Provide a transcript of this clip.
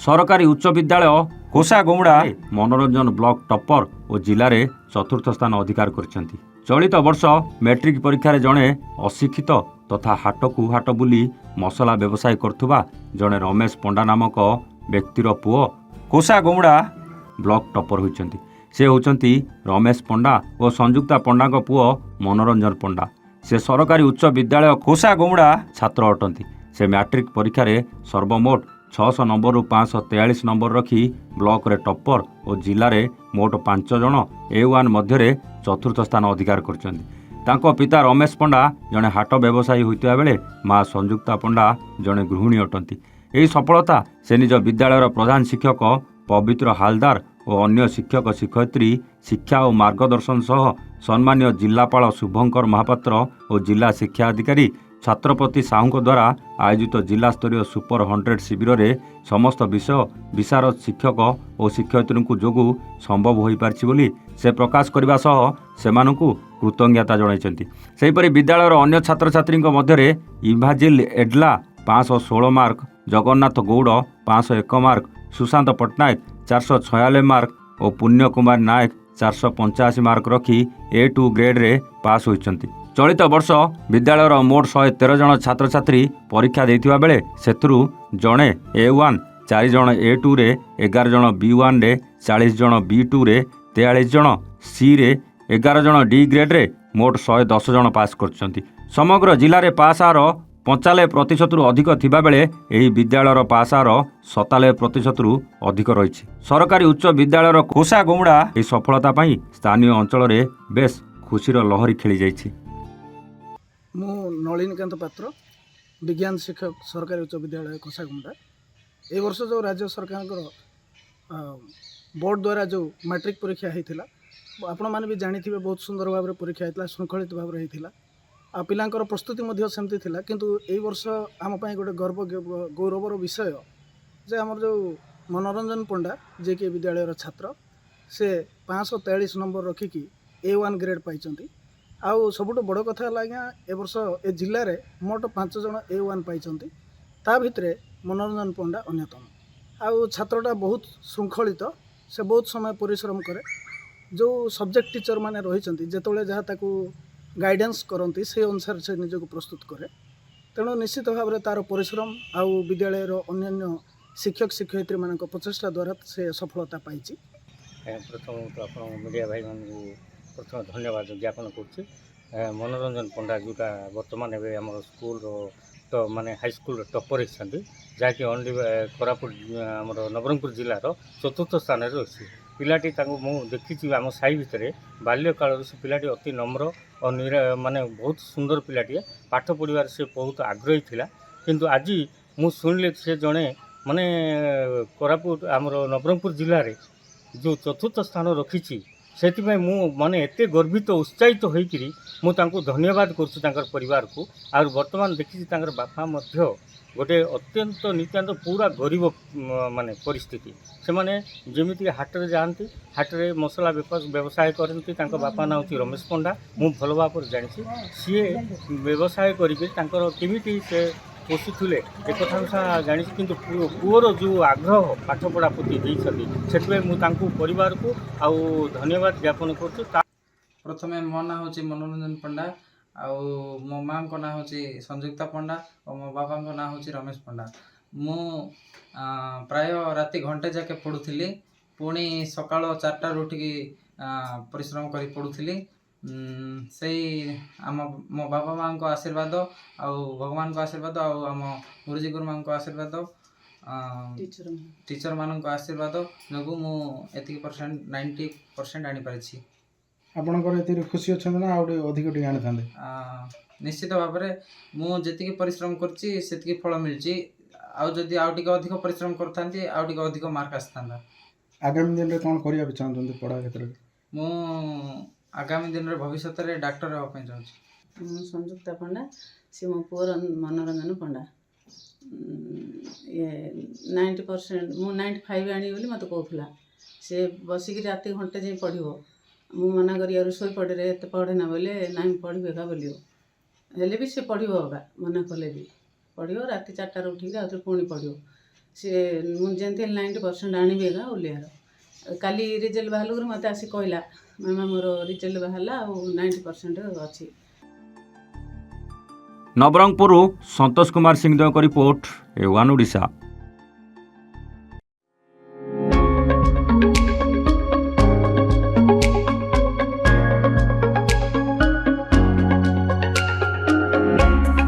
सरकारी उच्च विद्यालय कोसागुमुड़ा मनोरंजन ब्लॉक टॉपर और जिले में चतुर्थ स्थान अधिकार करछंती। चलित वर्ष मैट्रिक परीक्षा जड़े अशिक्षित तथा हाटकू हाट बुली मसला व्यवसाय करुवा जड़े रमेश पंडा नामक व्यक्तिर पुओ कोसागुमुड़ा ब्लॉक टॉपर होइछंती। से होउछंती रमेश पंडा और संयुक्ता पंडा पुओ मनोरंजन पंडा। से सरकारी उच्च विद्यालय कोसागुमुड़ा छात्र अटंती। से मैट्रिक परीक्षा सर्वमोट 600 नंबर 543 नंबर रखी ब्लॉक रे टॉपर और जिले में मोट 5 जन A1 मध्य चतुर्थ स्थान अधिकार करछंती। पिता रमेश पंडा जड़े हाट व्यवसायी होता बेले माँ संयुक्ता पंडा जड़े गृहिणी अटंती। यही सफलता से निज विद्यालय प्रधान शिक्षक पवित्र हालदार और अन्य शिक्षक शिक्षयित्री शिक्षा और मार्गदर्शन सह सम्मान्य जिलापाल शुभंकर महापात्र और जिला शिक्षा अधिकारी छत्रपति साहू द्वारा आयोजित जिला स्तरीय सुपर 100 शिविर में समस्त विषय विशारद शिक्षक और शिक्षयित्री जोगु संभव हो पारिछि बोली से प्रकाश करने सह सेमानंकु कृतज्ञता जणाइछन्ति। सेहिपरि विद्यालयर अन्य छात्र छात्री मध्य इभाजिल एडला 516 mark, Jagannath Gaud 501 mark, Sushant Pattanaik 446 mark और पुण्य कुमार नायक 485 मार्क रखी A2 ग्रेड रे पास होइछन्ति। चलित वर्ष विद्यालयर मोट 113 जन छात्र छात्री परीक्षा देथिबा बेले सेथुरु जणे A1, 4 जन A2 रे, 11 जन B1 रे, 40 जन B2 रे, 43 जन C रे, 11 जन D ग्रेड रे मोट 110 जन पास करछन्ति। समग्र जिले में पास आर 95% अधिक थिबा बेले एही विद्यालयर पास आर 97% अधिक रही। सरकारी उच्च विद्यालयर कोसागुमुड़ा ए सफलता पई स्थानीय अंचल रे बेस खुशीर लहरी खेली जाइछि। मु नलिनीकांत पात्र विज्ञान शिक्षक सरकारी उच्च विद्यालय कोसागुमुड़ा। ए वर्ष जो राज्य सरकार बोर्ड द्वारा जो मैट्रिक परीक्षा होता आपण मैंने भी जानी बहुत सुंदर भाव में परीक्षा होता श्रृंखलित भाव में होता आ पिलांकर प्रस्तुति सेमती थिला। किंतु ए वर्ष आम गोटे गर्व गौरवर विषय जे आमर जो मनोरंजन पंडा जे कि विद्यालयर छात्र से 543 नंबर रखिकी A1 ग्रेड पाइचंती। आउ सबुठ बड़ कथा है आज्ञा ए वर्ष ए जिले में मोट 5 जन A1 पाइचंती। ता भितरे मनोरंजन पंडा अन्यतम। आउ छात्रटा बहुत श्रृंखलित, से बहुत समय परिश्रम करे। जो सब्जेक्ट टीचर माने रही जिते जहाँ ताकू गाइडेंस करती से अनुसार से निजक प्रस्तुत करे। तेणु निश्चित भाव में तार परिश्रम आउ विद्यालयर अन्य शिक्षक शिक्षयित्री मान प्रचेषा द्वारा से सफलता पाई। प्रथम तो आप मीडिया भाई मान प्रथम धन्यवाद ज्ञापन कर मनोरंजन पंडा जोटा बर्तमान एवं आम स्कूल तो माने हाई स्कूल टॉपर होती जहाँकि ओनली कोरापुट आम नवरंगपुर जिलार चतुर्थ स्थान अच्छी। पिलाटी मु देखी आम साई भितर बाल्यकाल से पिलाटी अति नम्र और माने बहुत सुंदर पिलाटी पाठ पढ़ार से बहुत आग्रही थिला। किंतु आज मु शुणिले से जड़े माने कोरापुट आमर नवरंगपुर जिले में जो चतुर्थ स्थान रखी से मु माने एते गर्वित उत्साहित होइकिरी मु तांको धन्यवाद कर परिवार को। और वर्तमान देखी बापा मध्य गोटे अत्यंत नित्यांत पूरा गरीब माने परिस्थिति से माने जमीती हाटरे जाती हाटरे मसला व्यवसाय करती। बापा ना हूँ रमेश पंडा मु भल भाव जानी सी व्यवसाय करमिटी से पोषुले एक कथा जानी। किंतु पुअर जो आग्रह पाठ पढ़ा प्रति से परिवार को आउ धन्यवाद ज्ञापन कर। प्रथम मो ना हूँ मनोरंजन पंडा आउ मो माँ को ना हूँ संयुक्ता पंडा और मो बाबा को ना हूँ रमेश पंडा। मु प्राय राति घंटे जाके पढ़ुली पुणी सकाल 4टार उठिकी परिश्रम कर पढ़ुली। से आम मो बाबा माँ को आशीर्वाद आउ भगवान को आशीर्वाद आउ आम गुरुजी गुरुमा को आशीर्वाद टीचर मान आशीर्वाद जो मुझे 90% आनी पारी। आपंकर खुशी अच्छा ना अधिक आनी था? निश्चित भाव में मुझे परिश्रम करती फल मिली। आदि अधिक परिश्रम करता अधिक मार्क आसता। आगामी दिन में कौन करने चाहते पढ़ा क्षेत्र में? मु आगामी दिन में भविष्य में डाक्टर होगापी चाहूँ। संयुक्ता पंडा सी मो पुअर मनोरंजन पंडा ये 90% मु 95 आनी बोली मत कहला से बसिक राति घंटे जाए पढ़ो मु मना कर शोई पड़े एत पढ़े ना बोले ना पढ़े का बोलियो हेले भी से पढ़ो मना कले भी पढ़ो राति 4टार उठिक आउे पुणी पढ़ो सी मुझे 90% आनबी एका ओलियार काली रिजल्ट बाहर मत आसी कहला मामा मोर रिजल्ट बाहरला 90% अच्छी। Nabarangpur Santosh Kumar Singhdeo report A1 Odisha.